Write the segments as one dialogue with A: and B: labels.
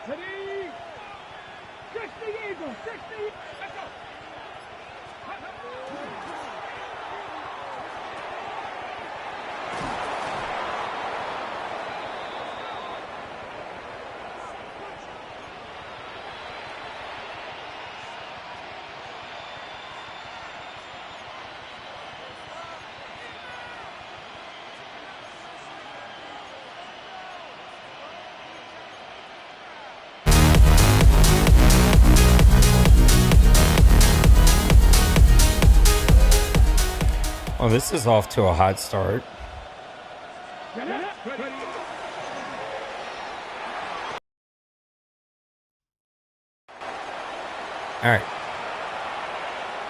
A: Ready? 60 Eagles, 60. Let's go.
B: Well, this is off to a hot start. All right.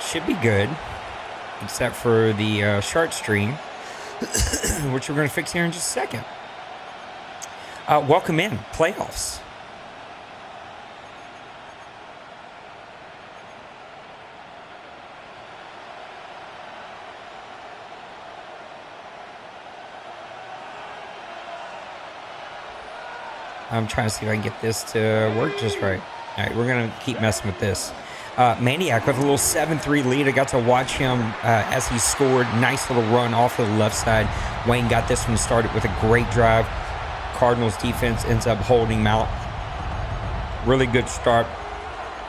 B: Should be good, except for the short stream, which we're going to fix here in just a second. Welcome in, playoffs. I'm trying to see if I can get this to work just right. All right, we're going to keep messing with this. Maniac with a little 7-3 lead. I got to watch him as he scored. Nice little run off of the left side. Wayne got this one started with a great drive. Cardinals defense ends up holding him out. Really good start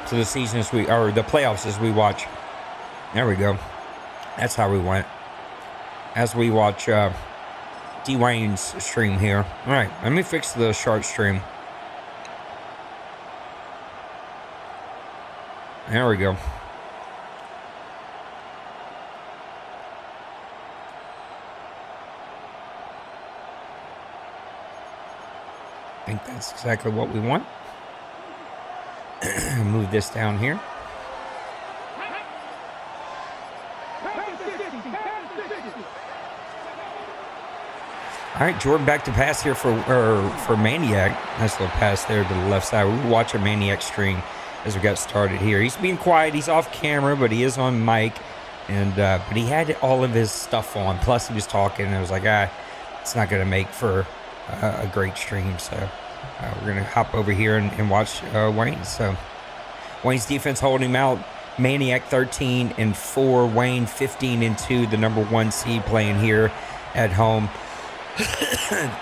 B: to the season or the playoffs as we watch. There we go. That's how we went. As we watch Dwayne's stream here. All right, let me fix the short stream. There we go. I think that's exactly what we want. Move this down here. All right, Jordan back to pass here for Maniac. Nice little pass there to the left side. We were watching Maniac stream as we got started here. He's being quiet. He's off camera, but he is on mic. And but he had all of his stuff on. Plus, he was talking. And I was like, it's not going to make for a great stream. So we're going to hop over here and watch Wayne. So Wayne's defense holding him out. Maniac 13-4. Wayne 15-2. The number 1 seed playing here at home.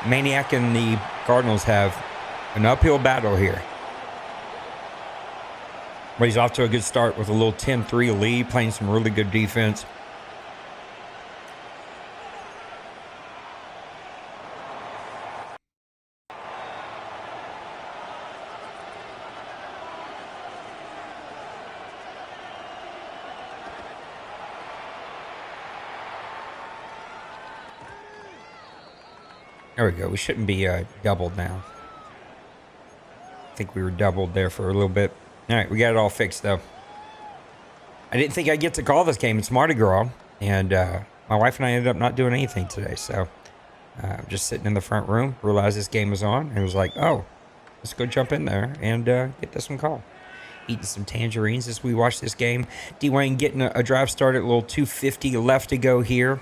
B: Maniac and the Cardinals have an uphill battle here. But he's off to a good start with a little 10-3 lead, playing some really good defense. There we go. We shouldn't be doubled now. I think we were doubled there for a little bit. All right, we got it all fixed, though. I didn't think I'd get to call this game. It's Mardi Gras, and my wife and I ended up not doing anything today. So just sitting in the front room, realized this game was on, and was like, oh, let's go jump in there and get this one called. Eating some tangerines as we watch this game. Dwayne getting a drive started, a little 2:50 left to go here.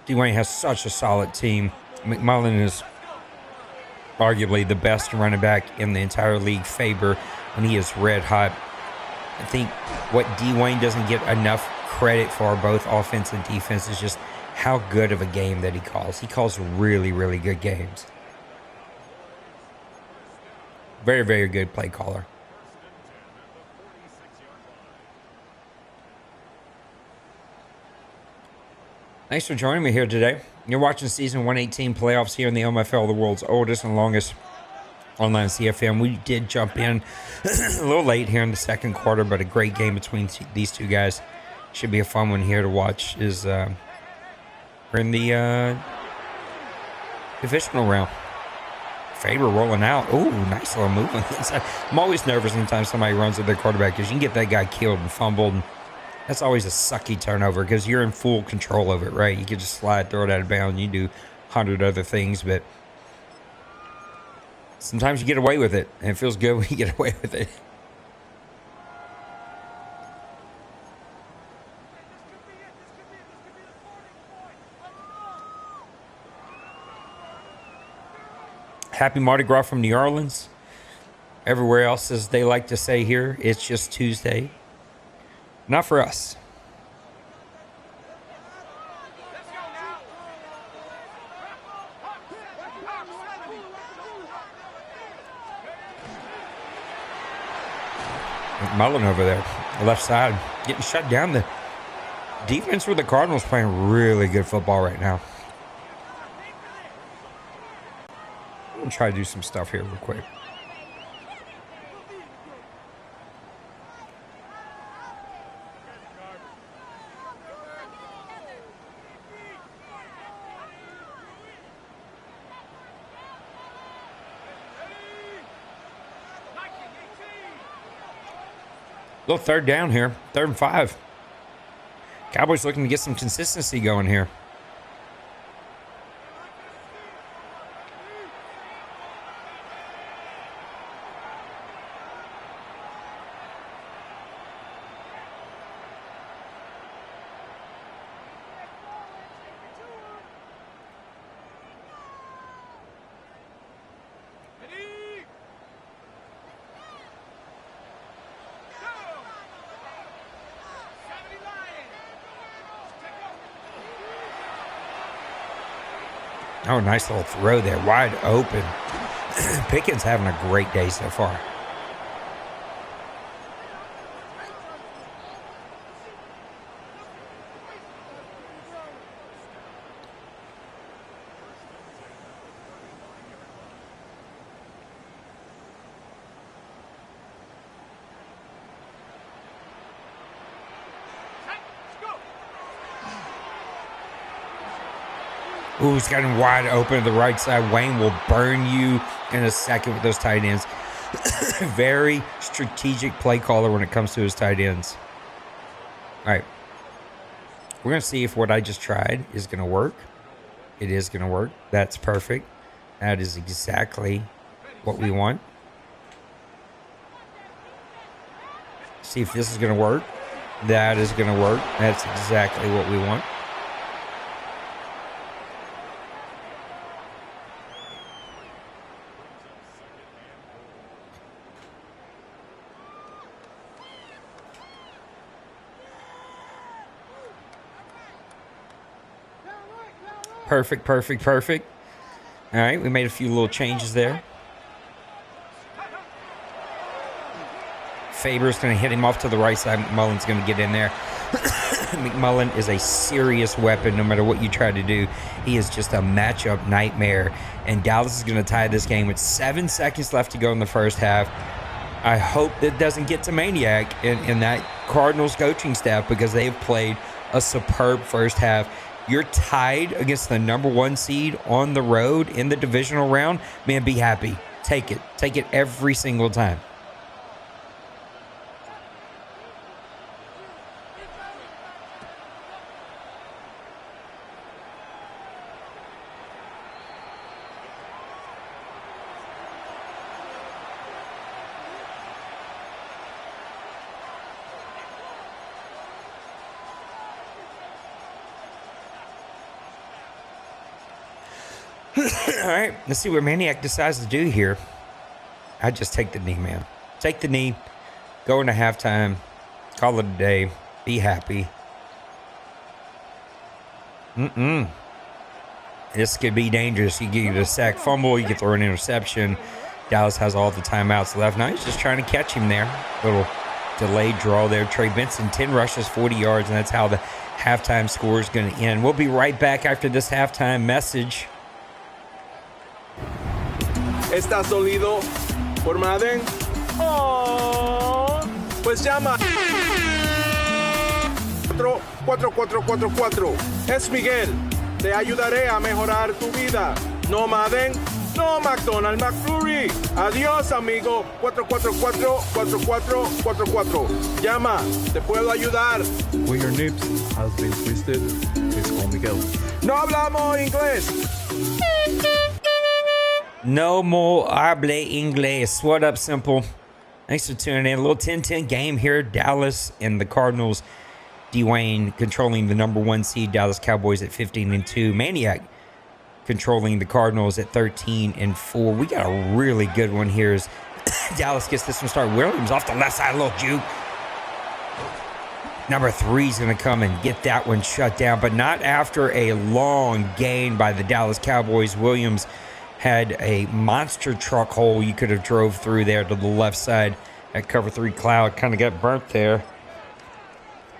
B: Dwayne has such a solid team. McMullen is arguably the best running back in the entire league. Faber, when he is red hot. I think what Dwayne doesn't get enough credit for, both offense and defense, is just how good of a game that he calls. He calls really, really good games. Very, very good play caller. Thanks for joining me here today. You're watching Season 118 playoffs here in the OMFL, the world's oldest and longest online CFM. We did jump in a little late here in the second quarter, but a great game between these two guys. Should be a fun one here to watch. We're in the divisional round. Faber rolling out. Ooh, nice little movement. I'm always nervous anytime somebody runs at their quarterback because you can get that guy killed and fumbled. And that's always a sucky turnover because you're in full control of it, right? You can just slide, throw it out of bounds. You do 100 other things, but sometimes you get away with it, and it feels good when you get away with it. Happy Mardi Gras from New Orleans. Everywhere else, as they like to say here, it's just Tuesday. Not for us. Mullen over there, left side, getting shut down. The defense for the Cardinals playing really good football right now. I'm going to try to do some stuff here real quick. Little third down here, 3rd and 5. Cowboys looking to get some consistency going here. Oh, nice little throw there, wide open. Pickens having a great day so far. Ooh, he's got him wide open to the right side. Wayne will burn you in a second with those tight ends. Very strategic play caller when it comes to his tight ends. All right. We're going to see if what I just tried is going to work. It is going to work. That's perfect. That is exactly what we want. See if this is going to work. That is going to work. That's exactly what we want. Perfect, perfect, perfect. All right, we made a few little changes there. Faber's going to hit him off to the right side. McMullen's going to get in there. McMullen is a serious weapon no matter what you try to do. He is just a matchup nightmare. And Dallas is going to tie this game with 7 seconds left to go in the first half. I hope that doesn't get to Maniac in that Cardinals coaching staff, because they have played a superb first half. You're tied against the #1 seed on the road in the divisional round. Man, be happy. Take it. Take it every single time. All right, let's see what Maniac decides to do here. I just take the knee, man. Take the knee, go into halftime, call it a day, be happy. This could be dangerous. You get a sack fumble, you get throw an interception. Dallas has all the timeouts left. Now he's just trying to catch him there. Little delayed draw there. Trey Benson, 10 rushes, 40 yards, and that's how the halftime score is going to end. We'll be right back after this halftime message.
C: ¿Estás dolido por Madden? Oh, pues llama 4444. Es Miguel. Te ayudaré a mejorar tu vida. No Madden, no McDonald's, McFlurry. Adiós, amigo. 444-4444. Llama, te puedo ayudar.
D: When your nips has been twisted, please call Miguel.
C: No hablamos inglés.
B: No more hable inglés. What up, Simple? Thanks for tuning in. A little 10-10 game here. Dallas and the Cardinals. Dwayne controlling the #1 seed. Dallas Cowboys at 15-2. Maniac controlling the Cardinals at 13-4. We got a really good one here as Dallas gets this one started. Williams off the left side, a little juke. Number 3 is going to come and get that one shut down, but not after a long gain by the Dallas Cowboys. Williams had a monster truck hole you could have drove through there to the left side. That cover 3 cloud kind of got burnt there.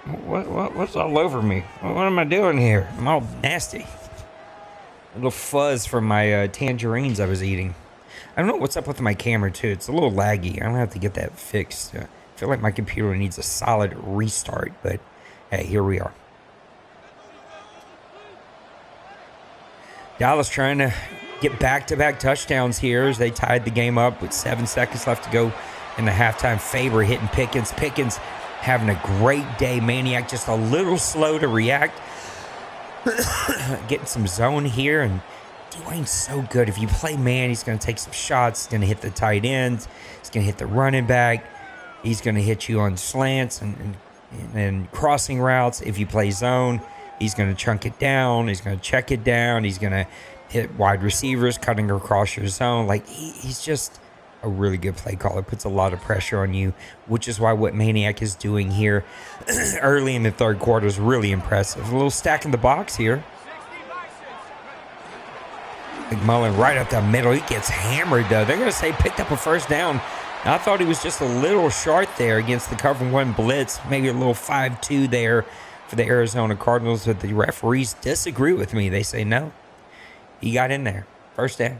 B: What's all over me? What am I doing here? I'm all nasty. A little fuzz from my tangerines I was eating. I don't know what's up with my camera too. It's a little laggy. I'm gonna have to get that fixed. I feel like my computer needs a solid restart, but hey, here we are. Dallas trying to get back-to-back touchdowns here as they tied the game up with 7 seconds left to go in the halftime. Faber hitting Pickens. Pickens having a great day. Maniac just a little slow to react. Getting some zone here, and Dwayne's so good. If you play man, he's going to take some shots. He's going to hit the tight ends. He's going to hit the running back. He's going to hit you on slants and crossing routes. If you play zone, he's going to chunk it down. He's going to check it down. He's going to hit wide receivers, cutting across your zone. Like, he's just a really good play caller. Puts a lot of pressure on you, which is why what Maniac is doing here early in the third quarter is really impressive. A little stack in the box here. McMullen right up the middle. He gets hammered, though. They're going to say picked up a first down. I thought he was just a little short there against the cover 1 blitz. Maybe a little 5-2 there for the Arizona Cardinals, but the referees disagree with me. They say no. He got in there. First down.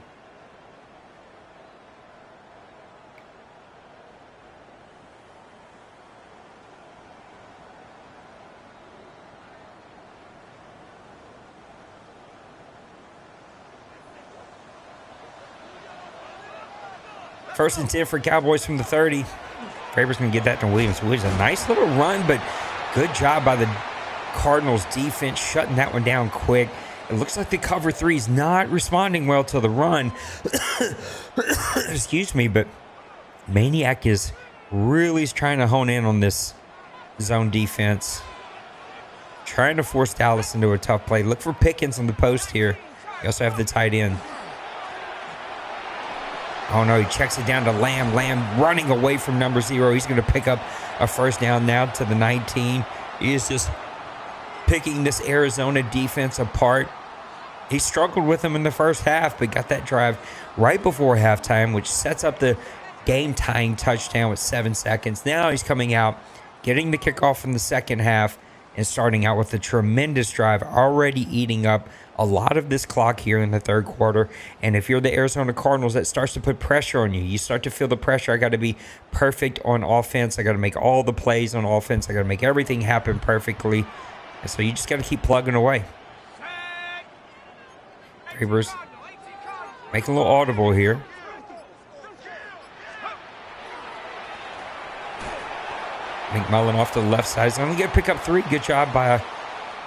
B: First and 10 for Cowboys from the 30. Faber's going to get that to Williams. Williams, a nice little run, but good job by the Cardinals defense shutting that one down quick. It looks like the cover 3 is not responding well to the run. Excuse me, but Maniac is really trying to hone in on this zone defense. Trying to force Dallas into a tough play. Look for Pickens on the post here. You also have the tight end. Oh, no, he checks it down to Lamb. Lamb running away from number 0. He's going to pick up a first down now to the 19. He is just picking this Arizona defense apart. He struggled with them in the first half, but got that drive right before halftime, which sets up the game-tying touchdown with 7 seconds. Now he's coming out, getting the kickoff in the second half, and starting out with a tremendous drive, already eating up a lot of this clock here in the third quarter. And if you're the Arizona Cardinals, that starts to put pressure on you. You start to feel the pressure. I got to be perfect on offense. I got to make all the plays on offense. I got to make everything happen perfectly. And so you just got to keep plugging away. Faber's making a little audible here. McMullen off to the left side. He's only going to pick up 3. Good job by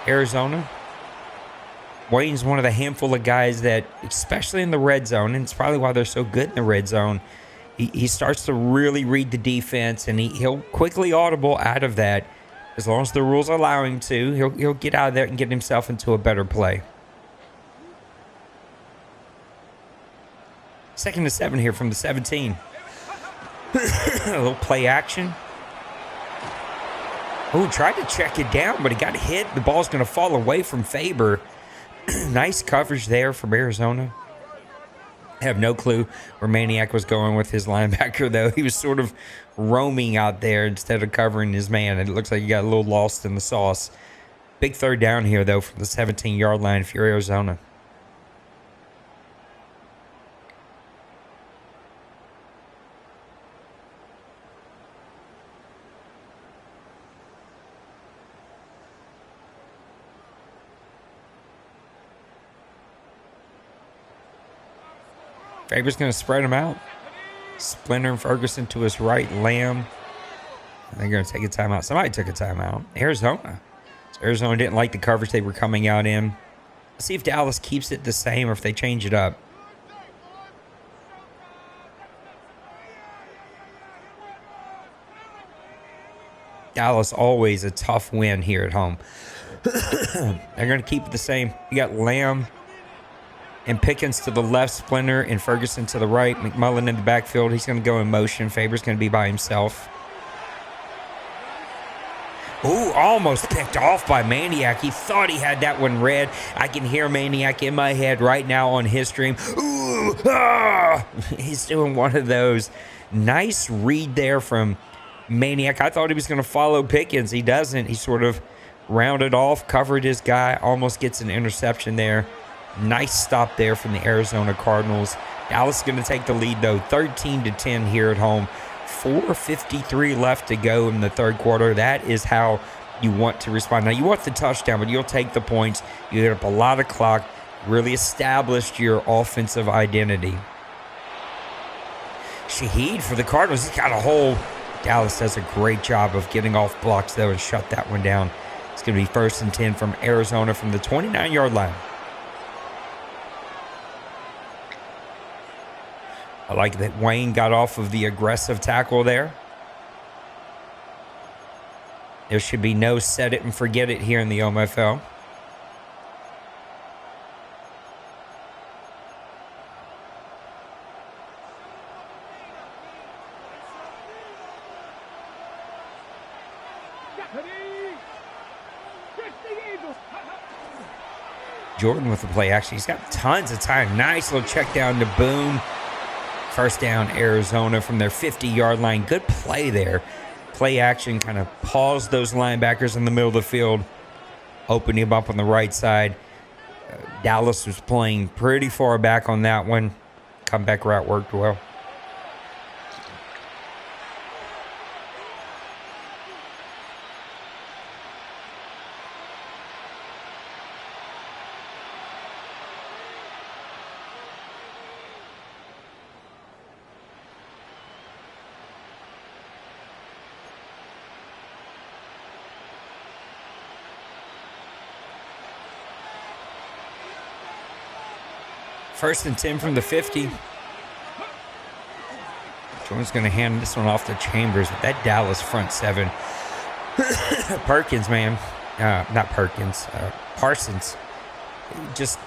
B: Arizona. Wayne's one of the handful of guys that, especially in the red zone, and it's probably why they're so good in the red zone, he starts to really read the defense, and he'll quickly audible out of that. As long as the rules allow him to, he'll get out of there and get himself into a better play. 2nd and 7 here from the 17. A little play action. Oh, tried to check it down, but he got hit. The ball's going to fall away from Faber. Nice coverage there from Arizona. I have no clue where Maniac was going with his linebacker, though. He was sort of roaming out there instead of covering his man. It looks like he got a little lost in the sauce. Big third down here, though, from the 17-yard line if you're Arizona. Faber's going to spread him out. Splinter and Ferguson to his right. Lamb. They're going to take a timeout. Somebody took a timeout. Arizona. So Arizona didn't like the coverage they were coming out in. Let's see if Dallas keeps it the same or if they change it up. Dallas always a tough win here at home. They're going to keep it the same. You got Lamb And Pickens to the left, Splinter, and Ferguson to the right. McMullen in the backfield. He's going to go in motion. Faber's going to be by himself. Ooh, almost picked off by Maniac. He thought he had that one read. I can hear Maniac in my head right now on his stream. Ooh, ah! He's doing one of those. Nice read there from Maniac. I thought he was going to follow Pickens. He doesn't. He sort of rounded off, covered his guy, almost gets an interception there. Nice stop there from the Arizona Cardinals. Dallas is going to take the lead, though, 13-10 here at home. 4:53 left to go in the third quarter. That is how you want to respond. Now, you want the touchdown, but you'll take the points. You get up a lot of clock, really established your offensive identity. Shaheed for the Cardinals. He's got a hole. Dallas does a great job of getting off blocks, though, and shut that one down. It's going to be 1st and 10 from Arizona from the 29-yard line. I like that Wayne got off of the aggressive tackle there. There should be no set it and forget it here in the OMFL. Jordan with the play action. He's got tons of time. Nice little check down to Boone. First down, Arizona from their 50-yard line. Good play there. Play action kind of paused those linebackers in the middle of the field, opening him up on the right side. Dallas was playing pretty far back on that one. Comeback route worked well. First and 10 from the 50. Jordan's going to hand this one off to Chambers with that Dallas front seven. Perkins, man. Not Perkins. Parsons. Just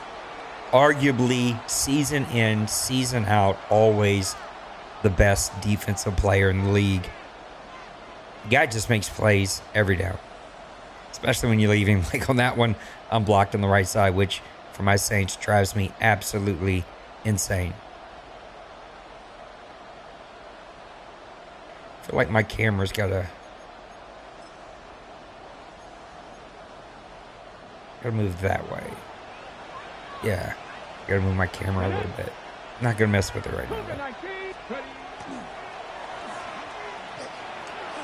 B: arguably season in, season out, always the best defensive player in the league. The guy just makes plays every down. Especially when you leave him like on that one unblocked on the right side, which for my Saints drives me absolutely insane. I feel like my camera's gotta move that way. Yeah, gotta move my camera a little bit. I'm not gonna mess with it right now.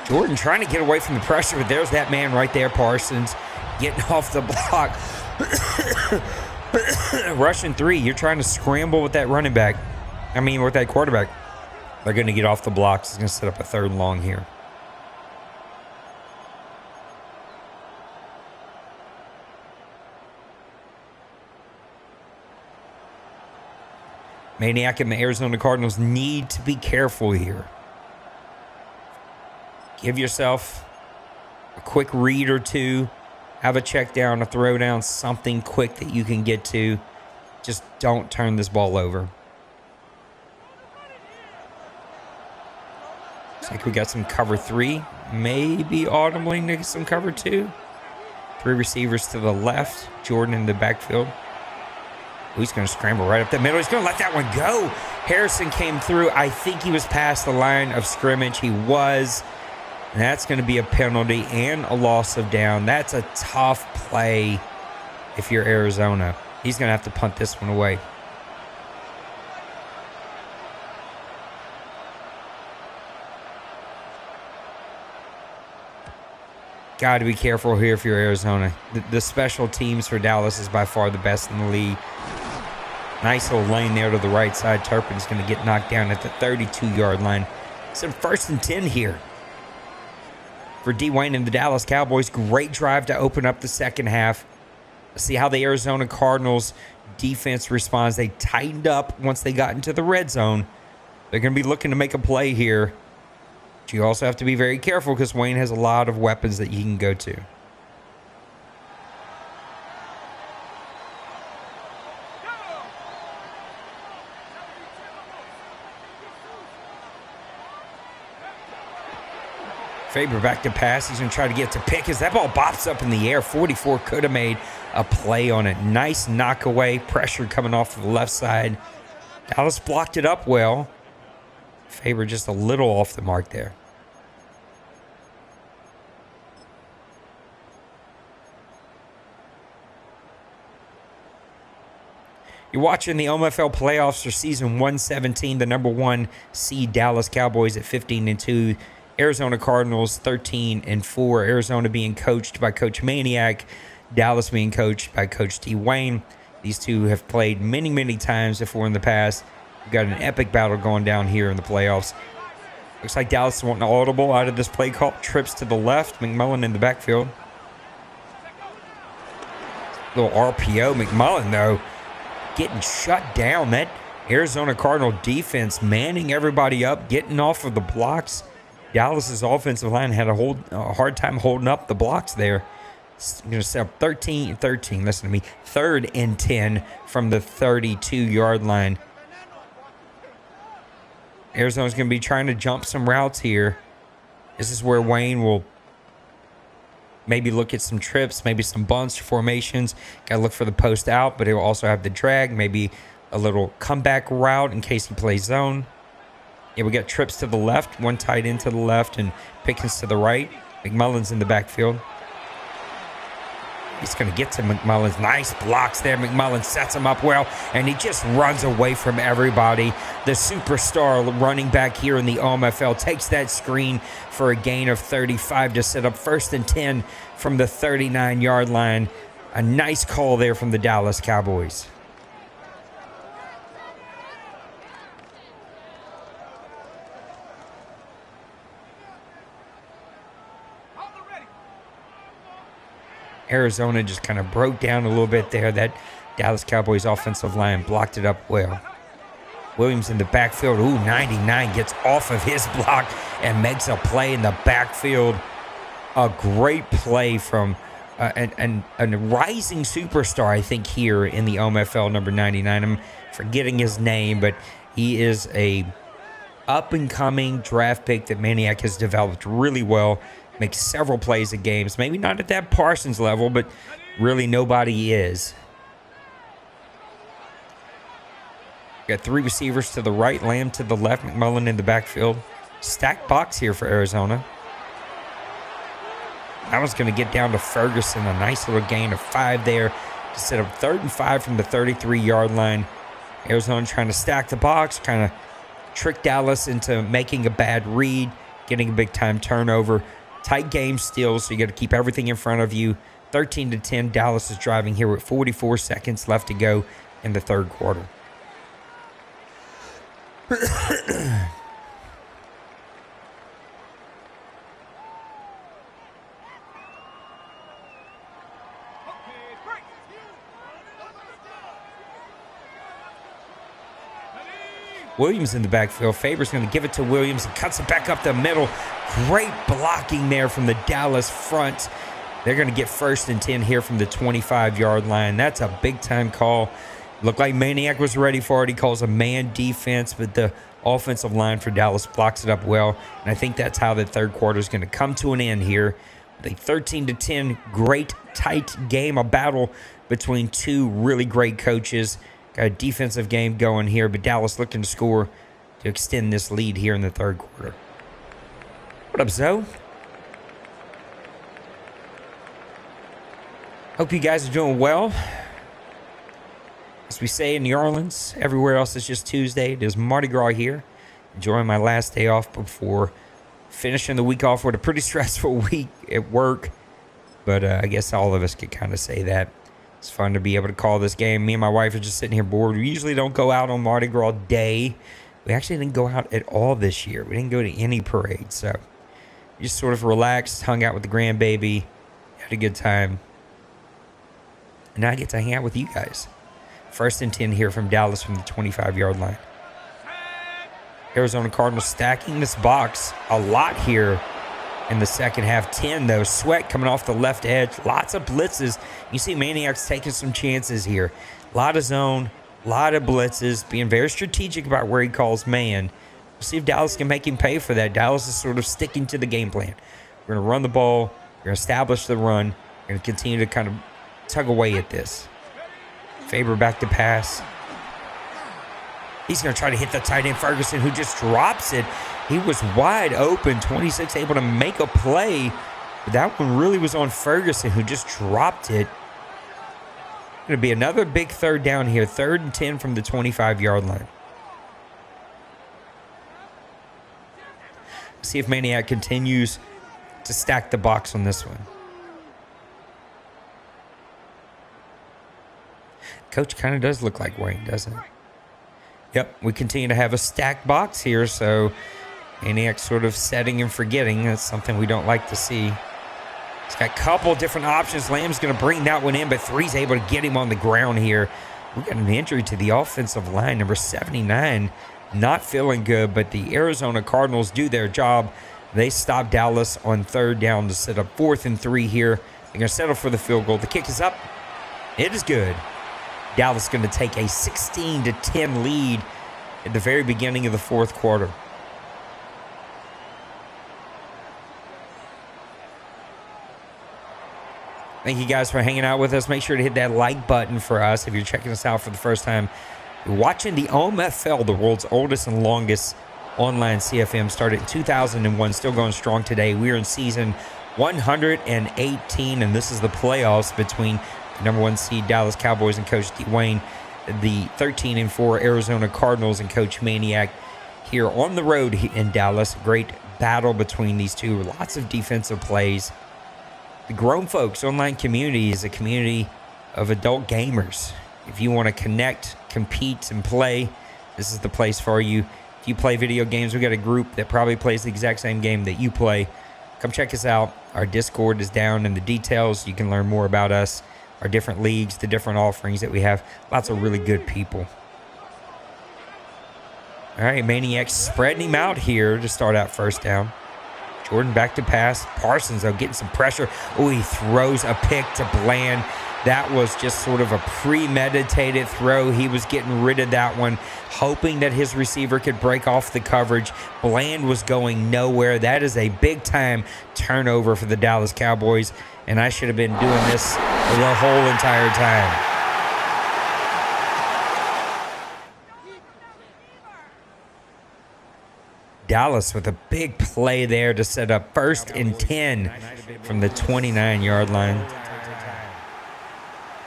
B: Jordan trying to get away from the pressure, but there's that man right there, Parsons, getting off the block. Rushing 3, you're trying to scramble with that running back. With that quarterback. They're going to get off the blocks. It's going to set up a 3rd and long here. Maniac and the Arizona Cardinals need to be careful here. Give yourself a quick read or two. Have a check down, a throw down, something quick that you can get to. Just don't turn this ball over. Looks like we got some cover 3. Maybe audibly into some cover 2. 3 receivers to the left. Jordan in the backfield. He's going to scramble right up the middle. He's going to let that one go. Harrison came through. I think he was past the line of scrimmage. He was. And that's going to be a penalty and a loss of down. That's a tough play if you're Arizona. He's going to have to punt this one away. Got to be careful here if you're Arizona. The special teams for Dallas is by far the best in the league. Nice little lane there to the right side. Turpin's going to get knocked down at the 32-yard line. It's a 1st and 10 here for D. Wayne and the Dallas Cowboys. Great drive to open up the second half. Let's see how the Arizona Cardinals defense responds. They tightened up once they got into the red zone. They're going to be looking to make a play here. But you also have to be very careful because Wayne has a lot of weapons that he can go to. Faber back to pass. He's going to try to get to Pickens. That ball bops up in the air. 44 could have made a play on it. Nice knockaway. Pressure coming off the left side. Dallas blocked it up well. Faber just a little off the mark there. You're watching the OMFL playoffs for season 117. The number 1 seed Dallas Cowboys at 15-2. Arizona Cardinals 13-4. Arizona being coached by Coach Maniac. Dallas being coached by Coach T. Wayne. These two have played many, many times before in the past. We've got an epic battle going down here in the playoffs. Looks like Dallas is wanting an audible out of this play call. Trips to the left. McMullen in the backfield. Little RPO. McMullen, though, getting shut down. That Arizona Cardinal defense manning everybody up, getting off of the blocks. Dallas's offensive line had a hard time holding up the blocks there. It's going to set up 13, listen to me, 3rd and 10 from the 32-yard line. Arizona's going to be trying to jump some routes here. This is where Wayne will maybe look at some trips, maybe some bunts, formations. Got to look for the post out, but he'll also have the drag, maybe a little comeback route in case he plays zone. Yeah, we got trips to the left, one tight end to the left, and Pickens to the right. McMullen's in the backfield. He's going to get to McMullen's. Nice blocks there. McMullen sets him up well, and he just runs away from everybody. The superstar running back here in the OMFL takes that screen for a gain of 35 to set up 1st and 10 from the 39-yard line. A nice call there from the Dallas Cowboys. Arizona just kind of broke down a little bit there. That Dallas Cowboys offensive line blocked it up well. Williams in the backfield. Ooh, 99 gets off of his block and makes a play in the backfield. A great play from a rising superstar, I think, here in the OMFL, number 99. I'm forgetting his name, but he is a up-and-coming draft pick that Maniac has developed really well. Makes several plays at games. Maybe not at that Parsons level, but really nobody is. Got 3 receivers to the right, Lamb to the left, McMullen in the backfield. Stacked box here for Arizona. That one's going to get down to Ferguson. A nice little gain of 5 there to set up 3rd and 5 from the 33-yard line. Arizona trying to stack the box, kind of trick Dallas into making a bad read, getting a big-time turnover. Tight game still, so you got to keep everything in front of you. 13-10, Dallas is driving here with 44 seconds left to go in the 3rd quarter. Williams in the backfield. Faber's going to give it to Williams and cuts it back up the middle. Great blocking there from the Dallas front. They're going to get 1st and 10 here from the 25-yard line. That's a big-time call. Looked like Maniac was ready for it. He calls a man defense, but the offensive line for Dallas blocks it up well. And I think that's how the 3rd quarter is going to come to an end here. With a 13-10 great tight game, a battle between 2 really great coaches. Got a defensive game going here, but Dallas looking to score to extend this lead here in the 3rd quarter. What up, Zoe? Hope you guys are doing well. As we say in New Orleans, everywhere else it's just Tuesday. It is Mardi Gras here. Enjoying my last day off before finishing the week off with a pretty stressful week at work. But I guess all of us could kind of say that. It's fun to be able to call this game. Me and my wife are just sitting here bored. We usually don't go out on Mardi Gras Day. We actually didn't go out at all this year. We didn't go to any parade. So we just sort of relaxed, hung out with the grandbaby, had a good time. And now I get to hang out with you guys. 1st and 10 here from Dallas from the 25-yard line. Arizona Cardinals stacking this box a lot here in the second half. 10, though. Sweat coming off the left edge. Lots of blitzes. You see Maniac's taking some chances here. A lot of zone, a lot of blitzes, being very strategic about where he calls man. We'll see if Dallas can make him pay for that. Dallas is sort of sticking to the game plan. We're going to run the ball. We're going to establish the run. We're going to continue to kind of tug away at this. Faber back to pass. He's going to try to hit the tight end Ferguson, who just drops it. He was wide open, 26, able to make a play. But that one really was on Ferguson, who just dropped it. Going to be another big third down here. 3rd and 10 from the 25-yard line. See if Maniac continues to stack the box on this one. Coach kind of does look like Wayne, doesn't it? Yep, we continue to have a stacked box here, so Maniac sort of setting and forgetting. That's something we don't like to see. He's got a couple different options. Lamb's going to bring that one in, but 3's able to get him on the ground here. We got an injury to the offensive line, number 79. Not feeling good, but the Arizona Cardinals do their job. They stop Dallas on 3rd down to set up 4th and 3 here. They're going to settle for the field goal. The kick is up. It is good. Dallas going to take a 16-10 lead at the very beginning of the 4th quarter. Thank you guys for hanging out with us. Make sure to hit that like button for us if you're checking us out for the first time. You're watching the OMFL, the world's oldest and longest online CFM. Started in 2001, still going strong today. We are in season 118, and this is the playoffs between the number 1 seed Dallas Cowboys and Coach Dwayne, the 13-4 Arizona Cardinals and Coach Maniac here on the road in Dallas. Great battle between these two. Lots of defensive plays. The Grown Folks online community is a community of adult gamers. If you want to connect, compete, and play, this is the place for you. If you play video games, we got a group that probably plays the exact same game that you play. Come check us out. Our Discord is down in the details. You can learn more about us, our different leagues, the different offerings that we have. Lots of really good people. All right, Maniac spreading him out here to start out 1st down. Jordan back to pass. Parsons, though, getting some pressure. Oh, he throws a pick to Bland. That was just sort of a premeditated throw. He was getting rid of that one, hoping that his receiver could break off the coverage. Bland was going nowhere. That is a big-time turnover for the Dallas Cowboys, and I should have been doing this the whole entire time. Dallas with a big play there to set up 1st and 10 from the 29-yard line.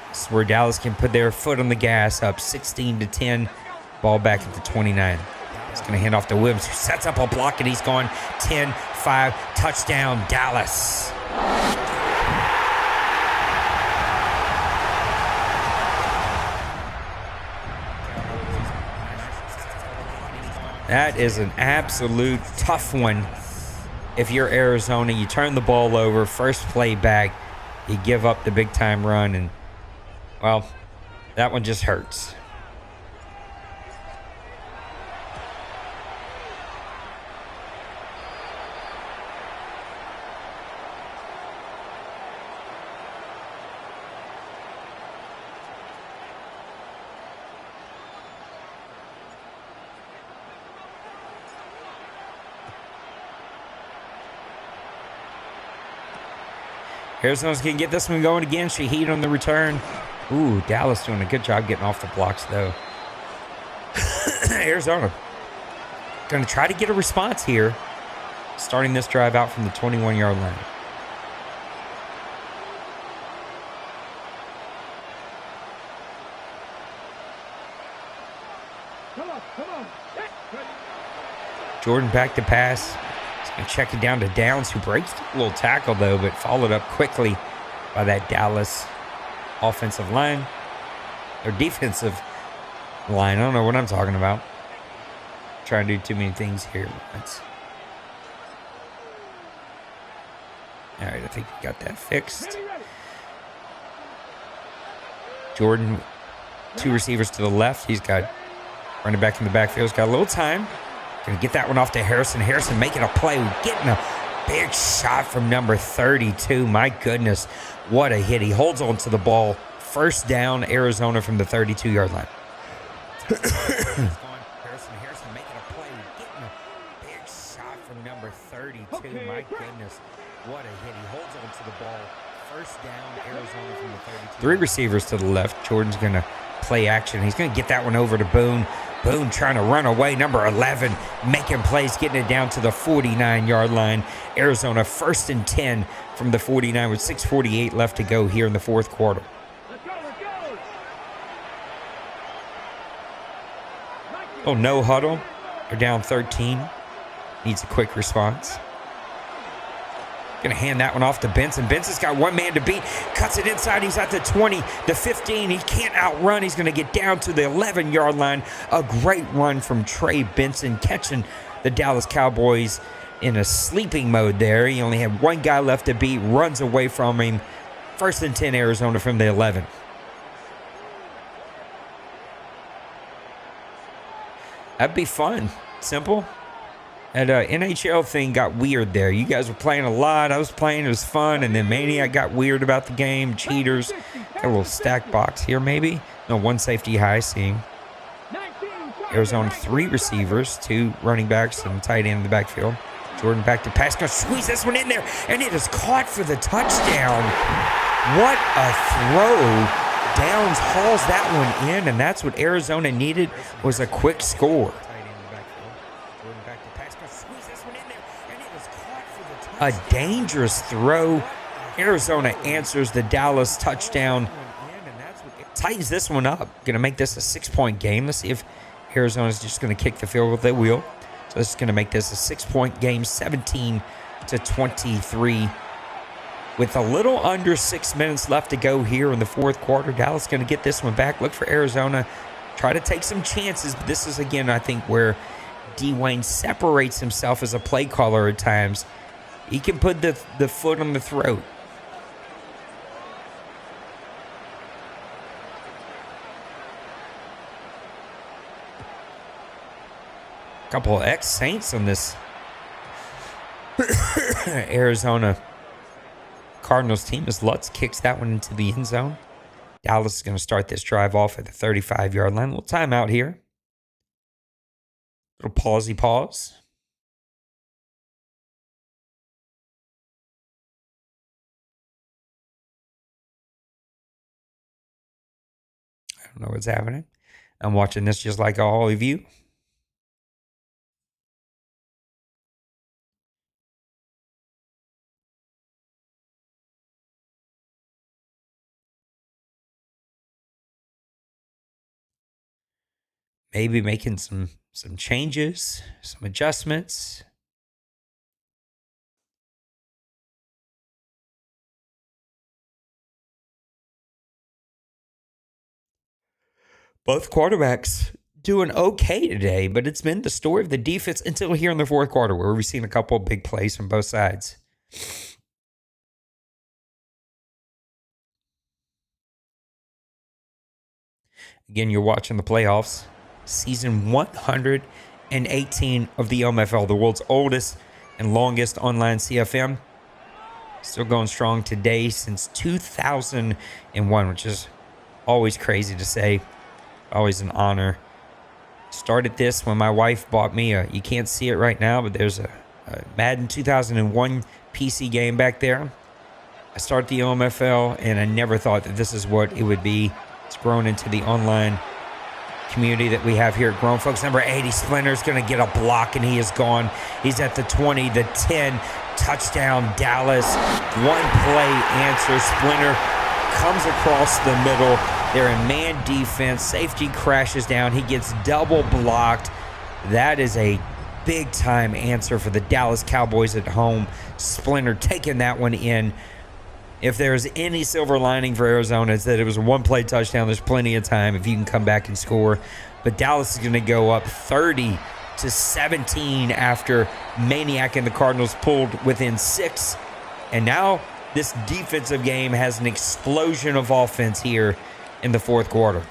B: This is where Dallas can put their foot on the gas, up 16-10. Ball back at the 29. He's going to hand off to Williams, who sets up a block, and he's gone 10-5. Touchdown, Dallas. That is an absolute tough one. If you're Arizona, you turn the ball over, first play back, you give up the big-time run, and, well, that one just hurts. Arizona's going to get this one going again. Shaheed on the return. Ooh, Dallas doing a good job getting off the blocks, though. Arizona going to try to get a response here, starting this drive out from the 21-yard line.
A: Come on.
B: Jordan back to pass. And check it down to Downs, who breaks a little tackle, though, but followed up quickly by that Dallas offensive line. Or defensive line. I don't know what I'm talking about. Trying to do too many things here. All right, I think we got that fixed. Jordan, 2 receivers to the left. He's got running back in the backfield. He's got a little time. Going to get that one off to Harrison. Harrison making a play. Getting a big shot from number 32. My goodness, what a hit. He holds on to the ball. 1st down, Arizona from the 32-yard line. Harrison making a play. Getting a big shot from number 32. My goodness, What a hit. He holds on to the ball. First down, Arizona from the 32. 3 receivers to the left. Jordan's going to play action. He's going to get that one over to Boone. Boone trying to run away. Number 11 making plays, getting it down to the 49-yard line. Arizona 1st and 10 from the 49 with 6:48 left to go here in the fourth quarter.
A: Let's go, let's go.
B: Oh, no huddle. They're down 13. Needs a quick response. Going to hand that one off to Benson. Benson's got one man to beat. Cuts it inside. He's at the 20, the 15. He can't outrun. He's going to get down to the 11-yard line. A great run from Trey Benson, catching the Dallas Cowboys in a sleeping mode there. He only had one guy left to beat. Runs away from him. 1st and 10 Arizona from the 11. That'd be fun. Simple. That NHL thing got weird there. You guys were playing a lot. I was playing. It was fun. And then Maniac got weird about the game. Cheaters. Got a little stack box here maybe. No, 1 safety high seeing. Arizona 3 receivers, 2 running backs, and tight end in the backfield. Jordan back to pass. Gonna squeeze this one in there. And it is caught for the touchdown. What a throw. Downs hauls that one in. And that's what Arizona needed, was a quick score. A dangerous throw. Arizona answers the Dallas touchdown. Tightens this one up. Going to make this a 6-point game. Let's see if Arizona's just going to kick the field with their wheel. So this is going to make this a 6-point game, 17-23. With a little under 6 minutes left to go here in the fourth quarter. Dallas going to get this one back. Look for Arizona. Try to take some chances. But this is, again, I think, where Dwayne separates himself as a play caller at times. He can put the foot on the throat. A couple of ex-Saints on this Arizona Cardinals team as Lutz kicks that one into the end zone. Dallas is going to start this drive off at the 35-yard line. A little timeout here. Little pause. I don't know what's happening. I'm watching this just like all of you. Maybe making some changes, some adjustments. Both quarterbacks doing okay today, but it's been the story of the defense until here in the fourth quarter, where we've seen a couple of big plays from both sides. Again, you're watching the playoffs. Season 118 of the OMFL, the world's oldest and longest online CFM. Still going strong today since 2001, which is always crazy to say. Always an honor. Started this when my wife bought me you can't see it right now, but there's a Madden 2001 PC game back there. I started the OMFL, and I never thought that this is what it would be. It's grown into the online community that we have here at Grown Folks. Number 80, Splinter's going to get a block, and he is gone. He's at the 20, the 10, touchdown, Dallas. One play answer. Splinter comes across the middle. They're in man defense. Safety crashes down. He gets double blocked. That is a big-time answer for the Dallas Cowboys at home. Splinter taking that one in. If there's any silver lining for Arizona, it's that it was a one-play touchdown. There's plenty of time if you can come back and score. But Dallas is going to go up 30-17 after Maniac and the Cardinals pulled within 6. And now this defensive game has an explosion of offense here in the fourth quarter.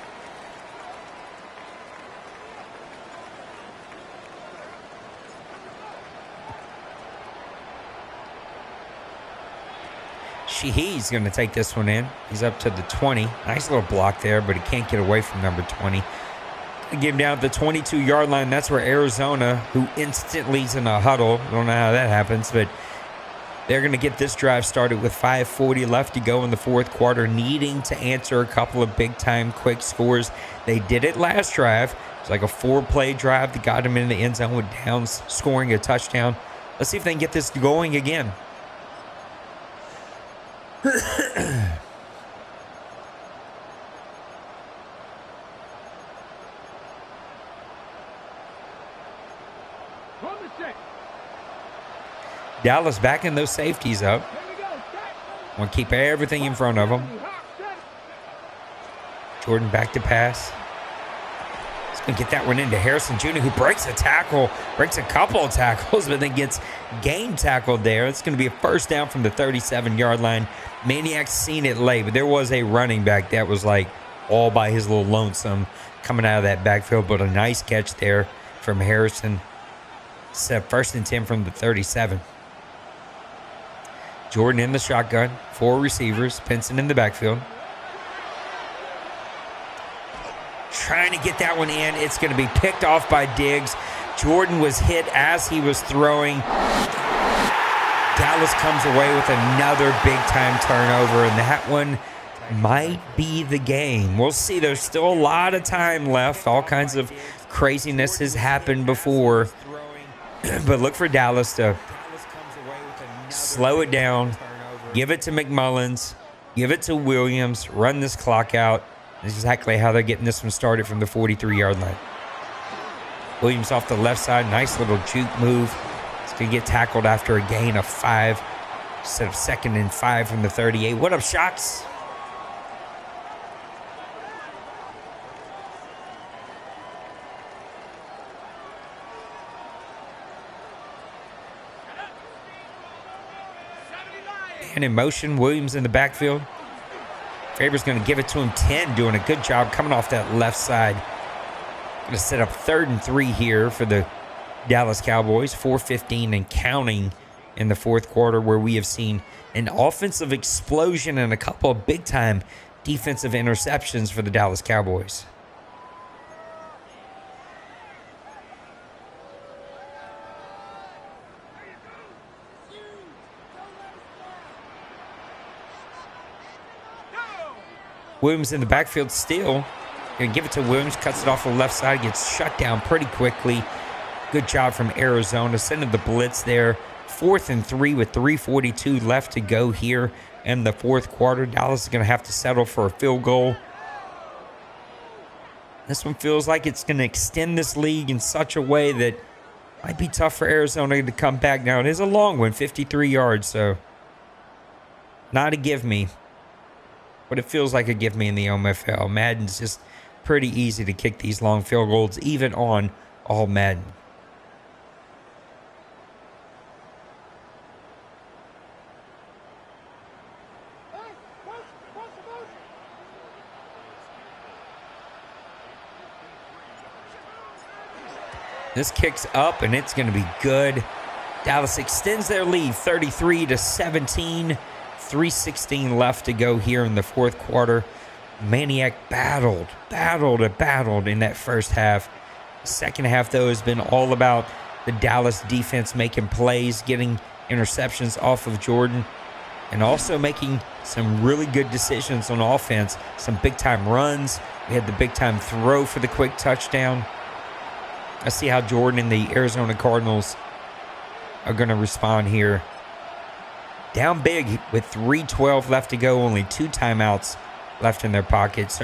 B: He's going to take this one in. He's up to the 20. Nice little block there, but he can't get away from number 20. Give him down at the 22-yard line. That's where Arizona, who instantly is in a huddle. I don't know how that happens, but They're going to get this drive started with 5:40 left to go in the fourth quarter, needing to answer a couple of big-time quick scores. They did it last drive. It's like a 4-play drive that got them into the end zone with Downs scoring a touchdown. Let's see if they can get this going again. Dallas backing those safeties up. Want to keep everything in front of them. Jordan back to pass. He's going to get that one into Harrison Jr., who breaks a tackle, breaks a couple of tackles, but then gets game tackled there. It's going to be a first down from the 37-yard line. Maniac's seen it late, but there was a running back that was like all by his little lonesome coming out of that backfield, but a nice catch there from Harrison. Set first and 10 from the 37. Jordan in the shotgun, 4 receivers, Pinson in the backfield. Trying to get that one in. It's going to be picked off by Diggs. Jordan was hit as he was throwing. Dallas comes away with another big-time turnover, and that one might be the game. We'll see. There's still a lot of time left. All kinds of craziness has happened before. But look for Dallas to slow it down, give it to McMullins, give it to Williams, run this clock out. That's exactly how they're getting this one started from the 43-yard line. Williams off the left side, nice little juke move. It's going to get tackled after a gain of 5 instead of 2nd and 5 from the 38. What up, Shots? And in motion, Williams in the backfield. Faber's going to give it to him 10, doing a good job coming off that left side. Going to set up 3rd and 3 here for the Dallas Cowboys. 4:15 and counting in the fourth quarter, where we have seen an offensive explosion and a couple of big-time defensive interceptions for the Dallas Cowboys. Williams in the backfield still. Going to give it to Williams. Cuts it off the left side. Gets shut down pretty quickly. Good job from Arizona. Sending the blitz there. 4th and 3 with 3:42 left to go here in the fourth quarter. Dallas is going to have to settle for a field goal. This one feels like it's going to extend this league in such a way that might be tough for Arizona to come back. Now, it is a long one, 53 yards, so not a give me. But it feels like a give me in the OMFL. Madden's just pretty easy to kick these long field goals, even on all Madden. This kicks up, and it's going to be good. Dallas extends their lead, 33-17. 3:16 left to go here in the fourth quarter. Maniac battled in that first half. Second half, though, has been all about the Dallas defense making plays, getting interceptions off of Jordan, and also making some really good decisions on offense. Some big-time runs. We had the big-time throw for the quick touchdown. Let's see how Jordan and the Arizona Cardinals are going to respond here. Down big with 3:12 left to go. Only 2 timeouts left in their pockets.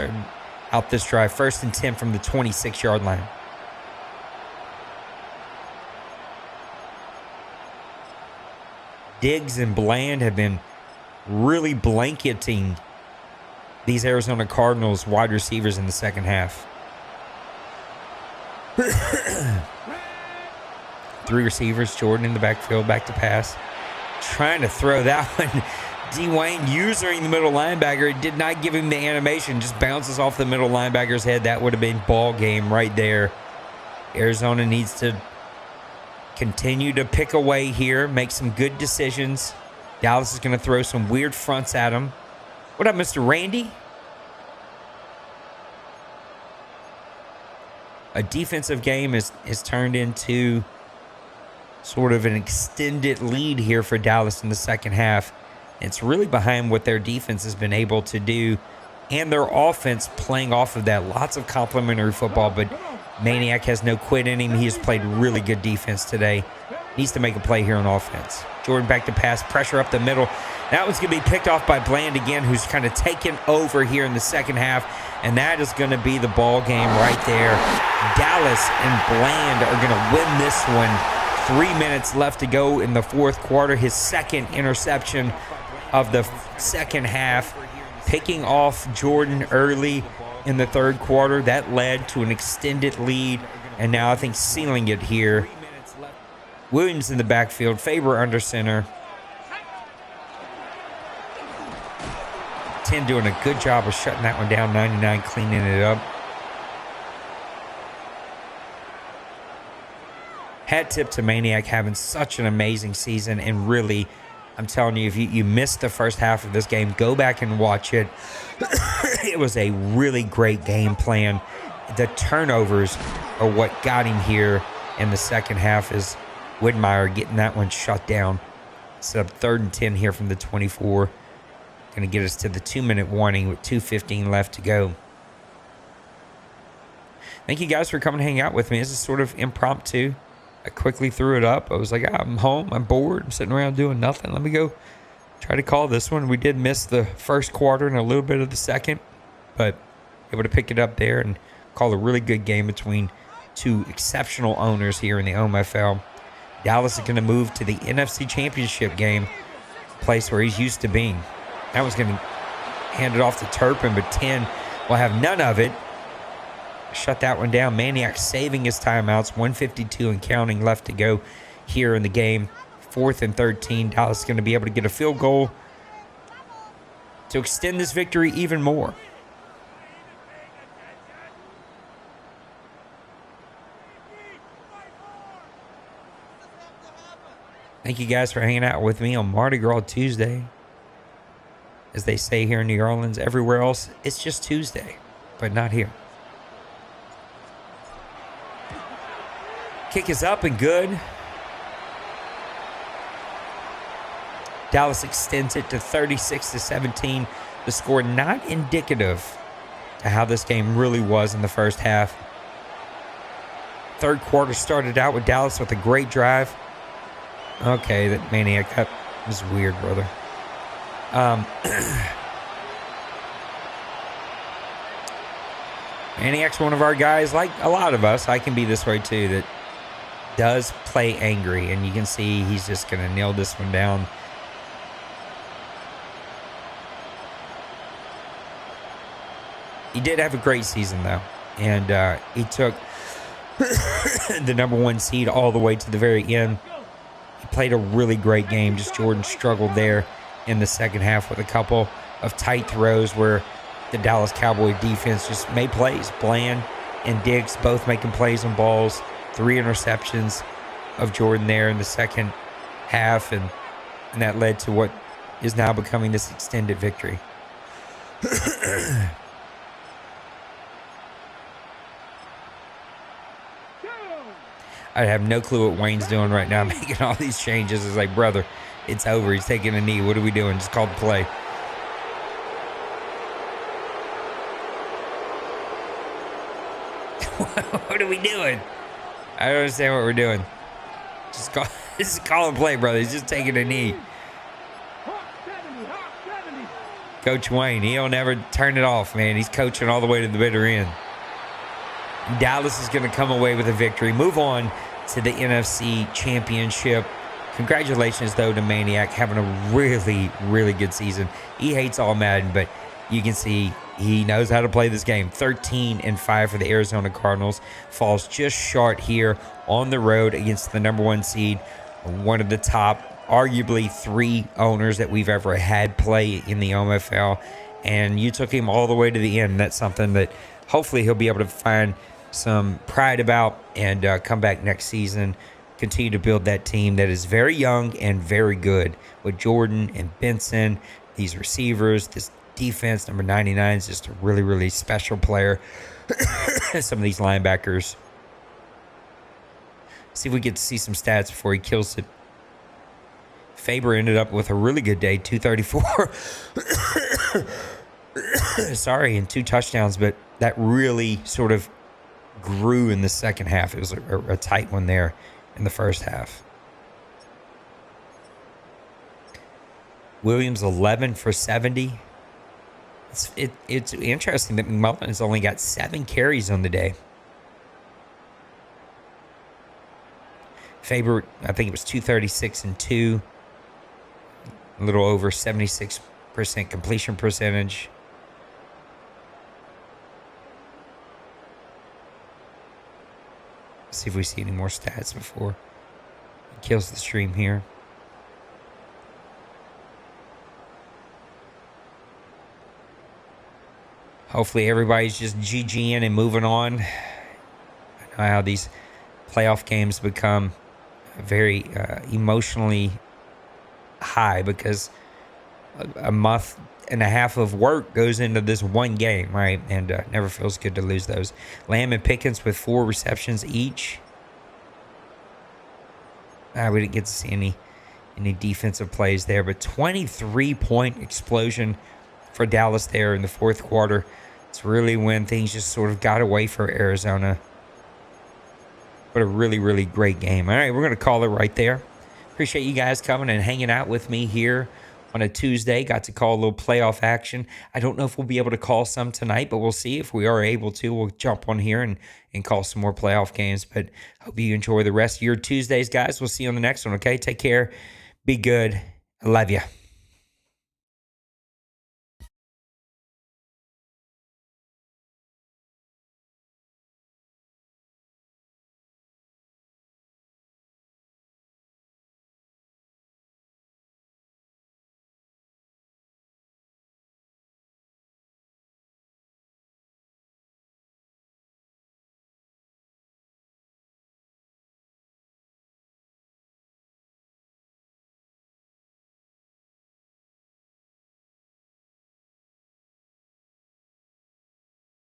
B: Out this drive. 1st and 10 from the 26-yard line. Diggs and Bland have been really blanketing these Arizona Cardinals wide receivers in the second half. 3 receivers. Jordan in the backfield. Back to pass. Trying to throw that one. Dwayne using the middle linebacker. It did not give him the animation. Just bounces off the middle linebacker's head. That would have been ball game right there. Arizona needs to continue to pick away here. Make some good decisions. Dallas is going to throw some weird fronts at him. What up, Mr. Randy? A defensive game is turned into sort of an extended lead here for Dallas in the second half. It's really behind what their defense has been able to do and their offense playing off of that. Lots of complimentary football, but Maniac has no quit in him. He has played really good defense today. Needs to make a play here on offense. Jordan back to pass, pressure up the middle. That one's going to be picked off by Bland again, who's kind of taken over here in the second half, and that is going to be the ball game right there. Dallas and Bland are going to win this one. 3 minutes left to go in the fourth quarter. His second interception of the second half, picking off Jordan early in the third quarter. That led to an extended lead, and now I think sealing it here. Williams in the backfield, Faber under center. 10 doing a good job of shutting that one down. 99 cleaning it up. Hat tip to Maniac having such an amazing season, and really, I'm telling you, if you missed the first half of this game, go back and watch it. It was a really great game plan. The turnovers are what got him here in the second half, is Whitmire getting that one shut down. Set up 3rd and 10 here from the 24. Going to get us to the 2-minute warning with 2:15 left to go. Thank you guys for coming to hang out with me. This is sort of impromptu. I quickly threw it up. I was like, I'm home. I'm bored. I'm sitting around doing nothing. Let me go try to call this one. We did miss the first quarter and a little bit of the second, but able to pick it up there and call a really good game between two exceptional owners here in the OMFL. Dallas is going to move to the NFC Championship game, place where he's used to being. That was going to hand it off to Turpin, but 10 will have none of it. Shut that one down. Maniac saving his timeouts. 1:52 and counting left to go here in the game. 4th and 13. Dallas is going to be able to get a field goal to extend this victory even more. Thank you guys for hanging out with me on Mardi Gras Tuesday. As they say here in New Orleans, everywhere else, it's just Tuesday, but not here. Kick is up and good. Dallas extends it to 36-17. The score not indicative to how this game really was in the first half. Third quarter started out with Dallas with a great drive. Okay, that Maniac cut was weird, brother. Maniac's one of our guys, like a lot of us. I can be this way too, that does play angry, and you can see he's just going to nail this one down. He did have a great season, though, and he took the #1 seed all the way to the very end. He played a really great game. Just Jordan struggled there in the second half with a couple of tight throws where the Dallas Cowboy defense just made plays. Bland and Diggs both making plays on balls. 3 interceptions of Jordan there in the second half, and that led to what is now becoming this extended victory. I have no clue what Wayne's doing right now, making all these changes. It's like, brother, it's over. He's taking a knee. What are we doing? Just call the play. What are we doing? I don't understand what we're doing. Just call and play, brother. He's just taking a knee. Coach Wayne, he'll never turn it off, man. He's coaching all the way to the bitter end. Dallas is going to come away with a victory. Move on to the NFC Championship. Congratulations, though, to Maniac, having a really, really good season. He hates all Madden, but you can see he knows how to play this game. 13-5 for the Arizona Cardinals. Falls just short here on the road against the #1 seed. One of the top, arguably 3 owners that we've ever had play in the OMFL. And you took him all the way to the end. That's something that hopefully he'll be able to find some pride about and come back next season. Continue to build that team that is very young and very good with Jordan and Benson, these receivers, this defense. Number 99 is just a really, really special player. Some of these linebackers. See if we get to see some stats before he kills it. Faber ended up with a really good day, 234. Sorry, and 2 touchdowns, but that really sort of grew in the second half. It was a tight one there in the first half. Williams 11 for 70. It's interesting that McMullen has only got 7 carries on the day. Faber, I think it was 236 and 2. A little over 76% completion percentage. Let's see if we see any more stats before he kills the stream here. Hopefully everybody's just GGing and moving on. I know how these playoff games become very emotionally high because a month and a half of work goes into this one game, right? And never feels good to lose those. Lamb and Pickens with 4 receptions each. We didn't get to see any defensive plays there, but 23-point explosion for Dallas there in the fourth quarter. It's really when things just sort of got away for Arizona. But a really, really great game. All right, we're going to call it right there. Appreciate you guys coming and hanging out with me here on a Tuesday. Got to call a little playoff action. I don't know if we'll be able to call some tonight, but we'll see. If we are able to, we'll jump on here and call some more playoff games. But hope you enjoy the rest of your Tuesdays, guys. We'll see you on the next one, okay? Take care. Be good. I love you.